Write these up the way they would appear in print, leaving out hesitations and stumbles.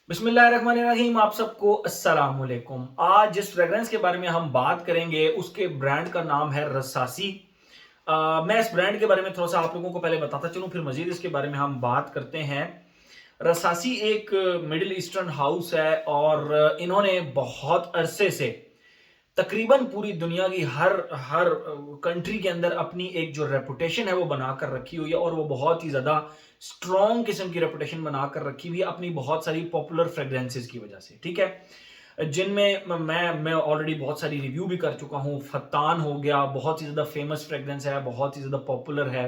बिस्मिल्लाहिर्रहमानिर्रहीम। आप सबको अस्सलाम वालेकुम। आज जिस फ्रेग्रेंस के बारे में हम बात करेंगे उसके ब्रांड का नाम है रसासी। मैं इस ब्रांड के बारे में थोड़ा सा आप लोगों को पहले बताता चलूं, फिर मजीद इसके बारे में हम बात करते हैं। रसासी एक मिडिल ईस्टर्न हाउस है और इन्होंने बहुत अरसे से तकरीबन पूरी दुनिया की हर हर कंट्री के अंदर अपनी एक जो रेपुटेशन है वो बनाकर रखी हुई है, और वो बहुत ही ज़्यादा स्ट्रॉन्ग किस्म की रेपुटेशन बनाकर रखी हुई है अपनी बहुत सारी पॉपुलर फ्रेग्रेंसेस की वजह से। ठीक है, जिनमें मैं ऑलरेडी बहुत सारी रिव्यू भी कर चुका हूँ। फत्तान हो गया, बहुत ही ज़्यादा फेमस फ्रेग्रेंस है, बहुत ही ज़्यादा पॉपुलर है।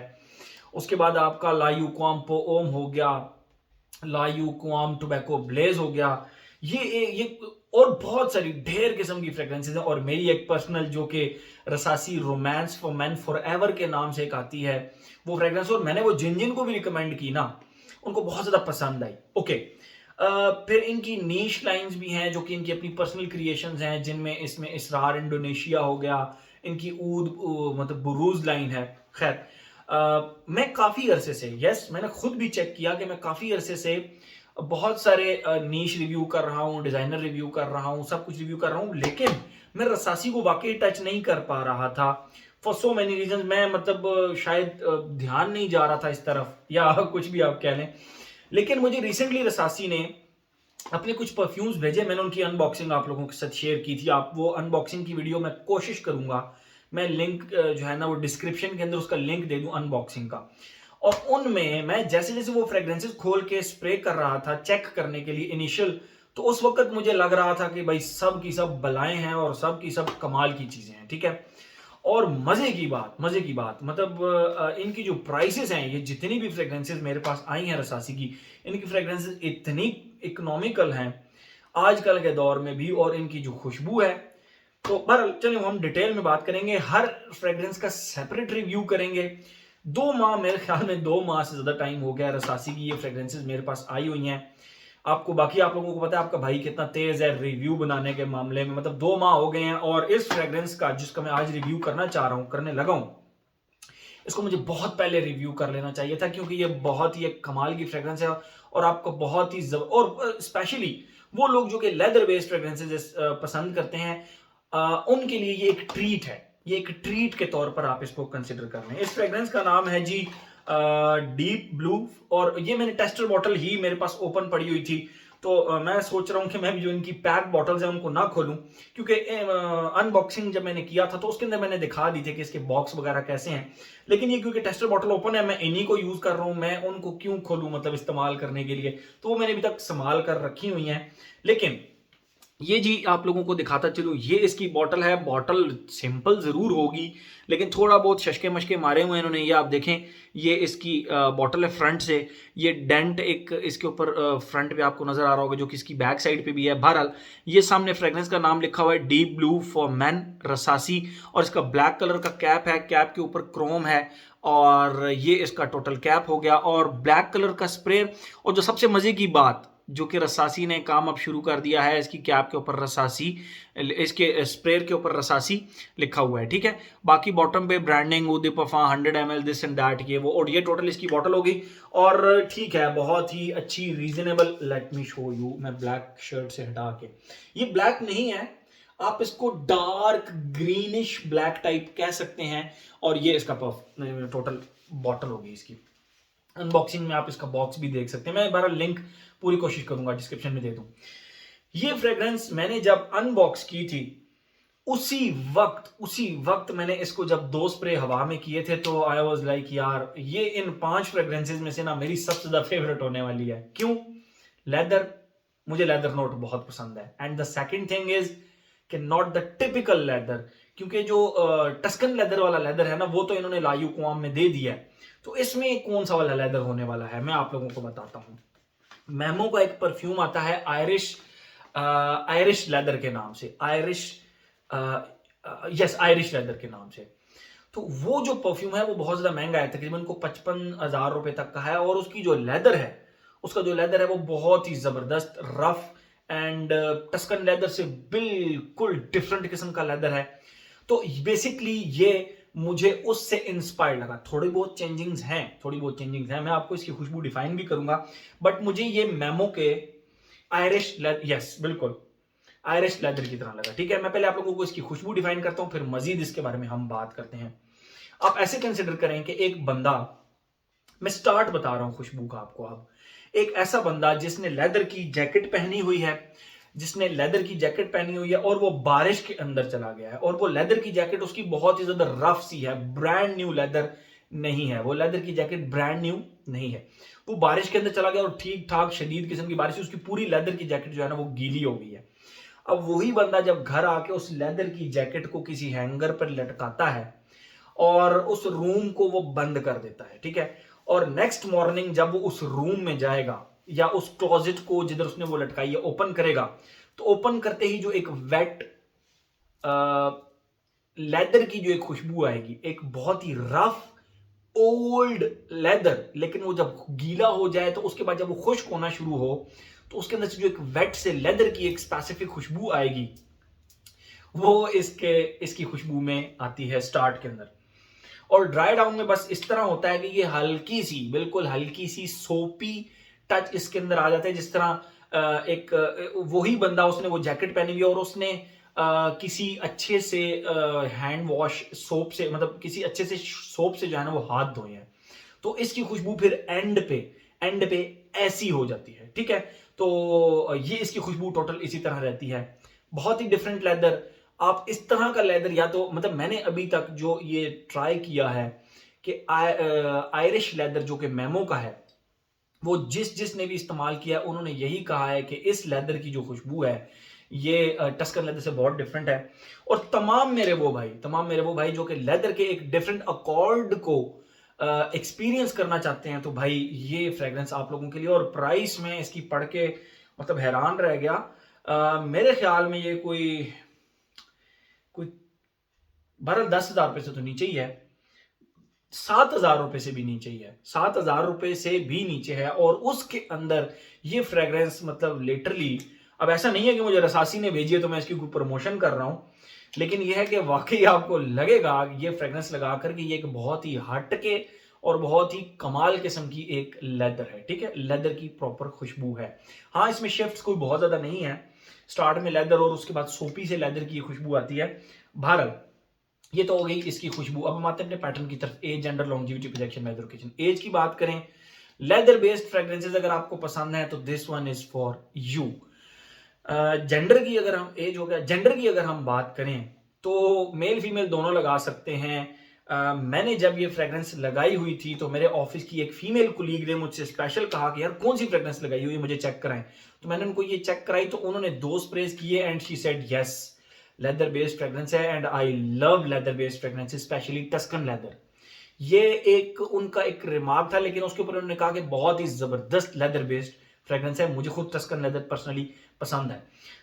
उसके बाद आपका लायू क्वाम पो ओम हो गया, लायू क्वाम टोबैको ब्लेज हो गया। ये और बहुत सारी ढेर किस्म की फ्रेग्रेंसेज हैं। और मेरी एक पर्सनल जो कि Rasasi romance for man forever के नाम से एक आती है वो फ्रेग्रेंस, और मैंने वो जिन जिन को भी रिकमेंड की ना उनको बहुत ज्यादा पसंद आई। ओके, फिर इनकी नीश लाइंस भी हैं जो कि इनकी अपनी पर्सनल क्रिएशंस हैं, जिनमें इसमें इसरार इंडोनेशिया हो गया, इनकी मतलब बुरूज लाइन है। खैर, मैं काफी अरसे से, यस मैंने खुद भी चेक किया कि मैं काफी अरसे से बहुत सारे नीश रिव्यू कर रहा हूँ, डिजाइनर रिव्यू कर रहा हूँ, सब कुछ रिव्यू कर रहा हूँ, लेकिन मैं रसासी को वाकई टच नहीं कर पा रहा था फॉर सो मेनी रीजन। मैं मतलब शायद ध्यान नहीं जा रहा था इस तरफ, या कुछ भी आप कह लें। लेकिन मुझे रिसेंटली रसासी ने अपने कुछ परफ्यूम्स भेजे, मैंने उनकी अनबॉक्सिंग आप लोगों के साथ शेयर की थी। आप वो अनबॉक्सिंग की वीडियो मैं कोशिश करूंगा, मैं लिंक जो है ना वो डिस्क्रिप्शन के अंदर उसका लिंक दे दूं अनबॉक्सिंग का। और उनमें मैं जैसे जैसे वो फ्रेग्रेंसेस खोल के स्प्रे कर रहा था चेक करने के लिए इनिशियल, तो उस वक्त मुझे लग रहा था कि भाई सब की सब बलाएं हैं और सब की सब कमाल की चीजें हैं। ठीक है, और मजे की बात मतलब इनकी जो प्राइसेस हैं, ये जितनी भी फ्रेग्रेंसेस मेरे पास आई हैं रसासी की, इनकी फ्रेग्रेंसेस इतनी इकोनॉमिकल हैं आजकल के दौर में भी, और इनकी जो खुशबू है। तो बहरहाल चलिए हम डिटेल में बात करेंगे, हर फ्रेग्रेंस का सेपरेट रिव्यू करेंगे। 2 माह, मेरे ख्याल में 2 माह से ज्यादा टाइम हो गया रसासी की ये फ्रेग्रेंसेस मेरे पास आई हुई हैं। आपको बाकी आप लोगों को पता है आपका भाई कितना तेज है रिव्यू बनाने के मामले में, मतलब 2 माह हो गए हैं, और इस फ्रेग्रेंस का जिसका मैं आज रिव्यू करना चाह रहा हूं, करने लगा हूं, इसको मुझे बहुत पहले रिव्यू कर लेना चाहिए था, क्योंकि ये बहुत ही एक कमाल की फ्रेग्रेंस है। और आपको बहुत ही और स्पेशली वो लोग जो कि लेदर बेस्ड फ्रेग्रेंसेस पसंद करते हैं, उनके लिए ये एक ट्रीट है। ये एक ट्रीट के तौर पर आप इसको कंसिडर कर लें। इस फ्रेग्रेंस का नाम है जी डीप ब्लू, और ये मैंने टेस्टर बॉटल ही मेरे पास ओपन पड़ी हुई थी, तो मैं सोच रहा हूं कि मैं भी जो इनकी पैक बॉटल्स हैं उनको ना खोलूं, क्योंकि अनबॉक्सिंग जब मैंने किया था तो उसके अंदर मैंने दिखा दी थी कि इसके बॉक्स वगैरह कैसे हैं। लेकिन ये क्योंकि टेस्टर बॉटल ओपन है, मैं इन्हीं को यूज कर रहा हूं, मैं उनको क्यों खोलूं मतलब इस्तेमाल करने के लिए, तो वो मैंने अभी तक संभाल कर रखी हुई हैं। लेकिन ये जी आप लोगों को दिखाता चलूं, ये इसकी बॉटल है। बॉटल सिंपल जरूर होगी, लेकिन थोड़ा बहुत शशके मशके मारे हुए हैं इन्होंने। ये आप देखें, ये इसकी बॉटल है फ्रंट से, ये डेंट एक इसके ऊपर फ्रंट पे आपको नजर आ रहा होगा, जो कि इसकी बैक साइड पे भी है। बहरहाल ये सामने फ्रेग्रेंस का नाम लिखा हुआ है डीप ब्लू फॉर मैन रसासी, और इसका ब्लैक कलर का कैप है, कैप के ऊपर क्रोम है, और ये इसका टोटल कैप हो गया, और ब्लैक कलर का स्प्रे। और जो सबसे मजे की बात, जो कि रसासी ने काम अब शुरू कर दिया है, इसकी कैप के ऊपर रसासी, इसके स्प्रेयर के ऊपर रसासी लिखा हुआ है। ठीक है, बाकी बॉटम पे ब्रांडिंग उदीपफा 100 ml दिस एंड दैट, ये वो, और ये टोटल इसकी बॉटल होगी। और ठीक है, बहुत ही अच्छी reasonable. Let me show you, मैं ब्लैक शर्ट से हटा के, ये ब्लैक नहीं है, आप इसको डार्क ग्रीनिश ब्लैक टाइप कह सकते हैं। और ये इसका टोटल बॉटल होगी इसकी। अनबॉक्सिंग में आप इसका बॉक्स भी देख सकते हैं, मैं एक बार लिंक पूरी कोशिश करूंगा डिस्क्रिप्शन में दे दूं। ये फ्रेग्रेंस मैंने जब अनबॉक्स की थी, उसी वक्त मैंने इसको जब 2 स्प्रे हवा में किए थे, तो आई वाज लाइक यार ये इन 5 फ्रेग्रेंसेस में से ना मेरी सबसे ज्यादा फेवरेट होने वाली है। क्यों? लेदर, मुझे लेदर नोट बहुत पसंद है, and the second thing is कि नॉट द टिपिकल लेदर, क्योंकि जो टस्कन लेदर वाला लेदर है ना, वो तो इन्होंने लायू कुआम में दे दिया है। तो इसमें कौन सा वाला लेदर होने वाला है मैं आप लोगों को बताता हूं। मैमो का एक परफ्यूम आता है आयरिश, आयरिश लेदर के नाम से, आयरिश, यस आयरिश लेदर के नाम से। तो वो जो परफ्यूम है वो बहुत ज्यादा महंगा है, तकरीबन को 55,000 रुपए तक का है, और उसकी जो लेदर है, उसका जो लेदर है वो बहुत ही जबरदस्त रफ एंड टस्कन लेदर से बिल्कुल डिफरेंट किस्म का लेदर है। तो बेसिकली ये मुझे उससे इंस्पायर लगा। थोड़ी बहुत चेंजिंग्स हैं, मैं आपको इसकी खुशबू डिफाइन भी करूंगा, बट मुझे ये मेमो के आयरिश लेदर, यस बिल्कुल, आयरिश लेदर की तरह लगा। ठीक है, मैं पहले आप लोगों को इसकी खुशबू डिफाइन करता हूं, फिर मजीद इसके बारे में हम बात करते हैं। आप ऐसे कंसिडर करें कि एक बंदा, मैं स्टार्ट बता रहा हूं खुशबू का आपको। अब एक ऐसा बंदा जिसने लेदर की जैकेट पहनी हुई है, जिसने लेदर की जैकेट पहनी हुई है और वो बारिश के अंदर चला गया है, और वो लेदर की जैकेट उसकी बहुत ही ज्यादा रफ सी है, ब्रांड न्यू लेदर नहीं है, वो लेदर की जैकेट ब्रांड न्यू नहीं है। वो बारिश के अंदर चला गया और ठीक ठाक शदीद किस्म की बारिश, उसकी पूरी लेदर की जैकेट जो है ना वो गीली हो गई है। अब वही बंदा जब घर आके उस लेदर की जैकेट को किसी हैंगर पर लटकाता है और उस रूम को वो बंद कर देता है, ठीक है, और नेक्स्ट मॉर्निंग जब वो उस रूम में जाएगा या उस क्लोजेट को जिधर उसने वो लटकाई है ओपन करेगा, तो ओपन करते ही जो एक वेट लेदर की जो एक खुशबू आएगी, एक बहुत ही रफ ओल्ड लेदर, लेकिन वो जब गीला हो जाए तो उसके बाद जब वो खुश्क होना शुरू हो तो उसके अंदर से जो एक वेट से लेदर की एक स्पेसिफिक खुशबू आएगी, वो इसकी खुशबू में आती है स्टार्ट के अंदर। और ड्राई डाउन में बस इस तरह होता है कि ये हल्की सी, बिल्कुल हल्की सी सोपी टच इसके अंदर आ जाता है, जिस तरह वही बंदा, उसने वो जैकेट पहनी हुई है और उसने किसी अच्छे से हैंड वॉश सोप से, मतलब किसी अच्छे से सोप से जो है ना वो हाथ धोए हैं, तो इसकी खुशबू फिर एंड पे ऐसी हो जाती है। ठीक है, तो ये इसकी खुशबू टोटल इसी तरह रहती है। बहुत ही डिफरेंट लेदर, आप इस तरह का लेदर, या तो मतलब मैंने अभी तक जो ये ट्राई किया है कि आयरिश लेदर जो कि मेमो का है, वो जिसने भी इस्तेमाल किया उन्होंने यही कहा है कि इस लेदर की जो खुशबू है ये टस्कन लेदर से बहुत डिफरेंट है। और तमाम मेरे वो भाई जो कि लेदर के एक डिफरेंट अकॉर्ड को एक्सपीरियंस करना चाहते हैं, तो भाई ये फ्रेग्रेंस आप लोगों के लिए। और प्राइस में इसकी पढ़ के मतलब हैरान रह गया। मेरे ख्याल में ये कोई कोई 12-10 हज़ार रुपए से तो नीचे ही है, 7 हज़ार रुपए से भी नीचे ही है, 7 हज़ार रुपए से भी नीचे है। और उसके अंदर ये फ्रेग्रेंस मतलब लिटरली, अब ऐसा नहीं है कि मुझे रसासी ने भेजी है तो मैं इसकी कोई प्रमोशन कर रहा हूं, लेकिन यह है कि वाकई आपको लगेगा ये फ्रेग्रेंस लगा करके ये एक बहुत ही हटके और बहुत ही कमाल किस्म की एक लेदर है। ठीक है, लेदर की प्रॉपर खुशबू है। हाँ, इसमें शिफ्ट्स कोई बहुत ज्यादा नहीं है, स्टार्ट में लेदर और उसके बाद सोपी से लेदर की खुशबू आती है। बहरहाल ये तो हो गई इसकी खुशबू। अब हम आते हैं अपने पैटर्न की तरफ, age, gender, longevity, projection, weather occasion. Age की बात करें, लेदर बेस्ड फ्रेग्रेंसेस अगर आपको पसंद है तो this one is for you. Gender की अगर हम, एज हो गया, जेंडर की अगर हम बात करें तो मेल फीमेल दोनों लगा सकते हैं। मैंने जब ये फ्रेग्रेंस लगाई हुई थी तो मेरे ऑफिस की एक फीमेल कुलीग ने मुझसे स्पेशल कहा कि यार कौन सी फ्रेग्रेंस लगाई हुई है, मुझे चेक कराएं। तो मैंने उनको ये चेक कराई तो उन्होंने 2 स्प्रेज किए and she said yes, leather based fragrance है and I love leather based fragrance, specially Tuscan leather. ये एक उनका एक रिमार्क था, लेकिन उसके ऊपर उन्होंने कहा कि बहुत ही जबरदस्त लेदर बेस्ड फ्रेग्रेंस है। मुझे खुद टस्कन लेदर पर्सनली पसंद है।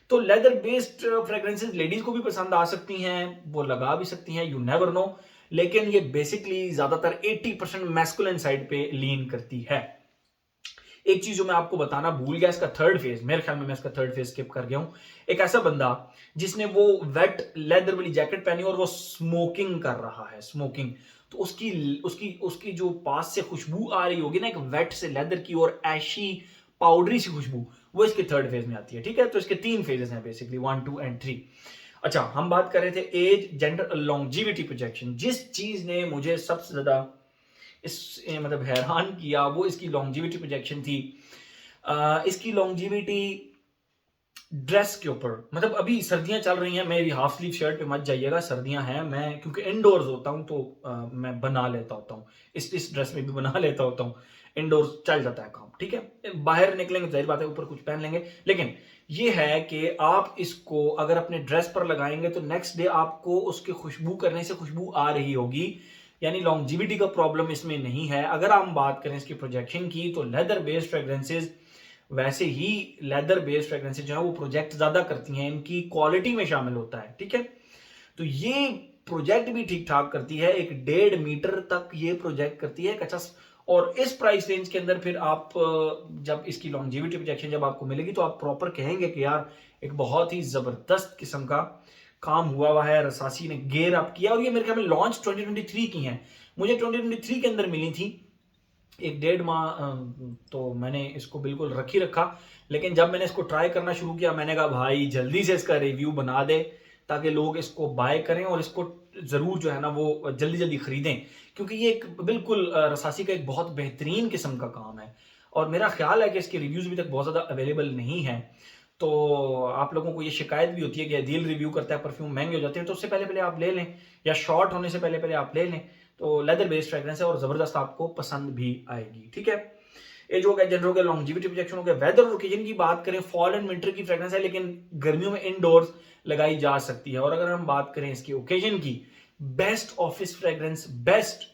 तो लेदर बेस्ड फ्रेग्रेंसेस लेडीज को भी पसंद आ सकती हैं, वो लगा भी सकती हैं, यू नेवर नो, लेकिन ये बेसिकली ज्यादातर 80% मैस्कुलिन साइड पे लीन करती है। एक चीज जो मैं आपको बताना भूल गया, इसका थर्ड फेज, मेरे ख्याल में मैं इसका थर्ड फेज स्किप कर गया हूं। एक ऐसा बंदा जिसने वो वेट लेदर वाली जैकेट पहनी और वो स्मोकिंग कर रहा है, स्मोकिंग, तो उसकी उसकी उसकी जो पास से खुशबू आ रही होगी ना, एक वेट से लेदर की और ऐशी पाउडरी सी खुशबू, वो इसके थर्ड फेज में आती है। ठीक है, तो इसके 3 फेजेस हैं बेसिकली, 1, 2 एंड 3। अच्छा, हम बात कर रहे थे एज, जेंडर, लॉन्जिविटी, प्रोजेक्शन। जिस चीज ने मुझे सबसे ज्यादा इस मतलब हैरान किया वो इसकी लॉन्जिविटी प्रोजेक्शन थी। इसकी लॉन्जिविटी ड्रेस के ऊपर, मतलब अभी सर्दियां चल रही हैं, मेरी हाफ स्लीव शर्ट पे मत जाइएगा, सर्दियां हैं, मैं क्योंकि इंडोर्स होता हूं तो मैं बना लेता होता हूं, इस ड्रेस में भी बना लेता होता हूं, इंडोर्स चल जाता है काम। ठीक है, बाहर निकलेंगे जाहिर बात है ऊपर कुछ पहन लेंगे, लेकिन ये है कि आप इसको अगर अपने ड्रेस पर लगाएंगे तो नेक्स्ट डे आपको उसके खुशबू करने से खुशबू आ रही होगी, यानी लॉन्जिविटी का प्रॉब्लम इसमें नहीं है। अगर हम बात करें इसकी प्रोजेक्शन की तो लेदर बेस्ड फ्रेग्रेंसेज, वैसे ही लेदर बेस्ड फ्रेग्रेंसेज जो है वो प्रोजेक्ट ज्यादा करती हैं, इनकी क्वालिटी में शामिल होता है। ठीक है, तो ये प्रोजेक्ट भी ठीक ठाक करती है, 1.5 मीटर तक ये प्रोजेक्ट करती है। अच्छा, और इस प्राइस रेंज के अंदर फिर आप जब इसकी लॉन्जिविटी प्रोजेक्शन जब आपको मिलेगी तो आप प्रॉपर कहेंगे कि यार एक बहुत ही जबरदस्त किस्म का काम हुआ है, रसासी ने गेयर अप किया। और ये मेरे ख्याल में लॉन्च 2023 की है, मुझे 2023 के अंदर मिली थी। 1 डेढ़ माह तो मैंने इसको बिल्कुल रख ही रखा। लेकिन जब मैंने इसको ट्राई करना शुरू किया, मैंने कहा भाई जल्दी से इसका रिव्यू बना दे, ताकि लोग इसको बाय करें और इसको ज़रूर जो है ना वो जल्दी-जल्दी खरीदें। क्योंकि ये एक बिल्कुल रसासी का एक बहुत बेहतरीन किस्म का काम है और मेरा ख़्याल है कि इसके रिव्यूज़ अभी तक बहुत ज़्यादा अवेलेबल नहीं हैं। तो आप लोगों को ये शिकायत भी होती है कि अदील रिव्यू करता है, परफ्यूम महँगे हो जाते हैं, तो उससे पहले-पहले आप ले लें या शॉर्ट होने से पहले-पहले आप ले लें। तो लेदर बेस्ड फ्रेग्रेंस है और ज़बरदस्त आपको पसंद भी आएगी, ठीक है? ये जो हो गया जनरल हो गया, लॉन्जेविटी प्रोजेक्शन हो गया। वेदर और ओकेजन की बात करें, फॉल एंड विंटर की फ्रेग्रेंस है, लेकिन गर्मियों में इनडोर्स लगाई जा सकती है। और अगर हम बात करें इसकी ओकेजन की, best office fragrance, best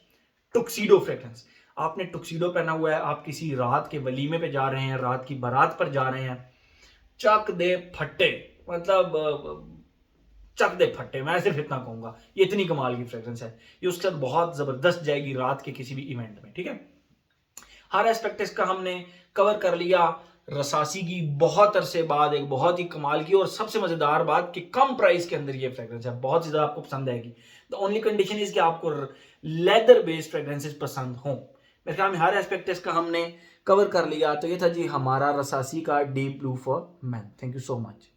tuxedo fragrance. आपने टुक्सीडो पहना हुआ है, आप किसी रात के वलीमे पे जा रहे हैं, रात की बारात पर जा रहे हैं, चक दे फट्टे, मतलब चक दे फट्टे, मैं सिर्फ इतना कहूंगा। ये इतनी कमाल की फ्रेग्रेंस है, ये उसके साथ बहुत जबरदस्त जाएगी रात के किसी भी इवेंट में, ठीक है? हर एस्पेक्ट इसका हमने कवर कर लिया। रसासी की बहुत अरसे बाद एक बहुत ही कमाल की और सबसे मजेदार बात कि कम प्राइस के अंदर ये फ्रेग्रेंस है, बहुत ज्यादा आपको पसंद आएगी। द ओनली कंडीशन इज कि आपको लेदर बेस्ड फ्रेग्रेंसेस पसंद हो। मेरे ख्याल में हर एस्पेक्ट इसका हमने कवर कर लिया। तो ये था जी हमारा रसासी का deep blue for man. Thank you so much.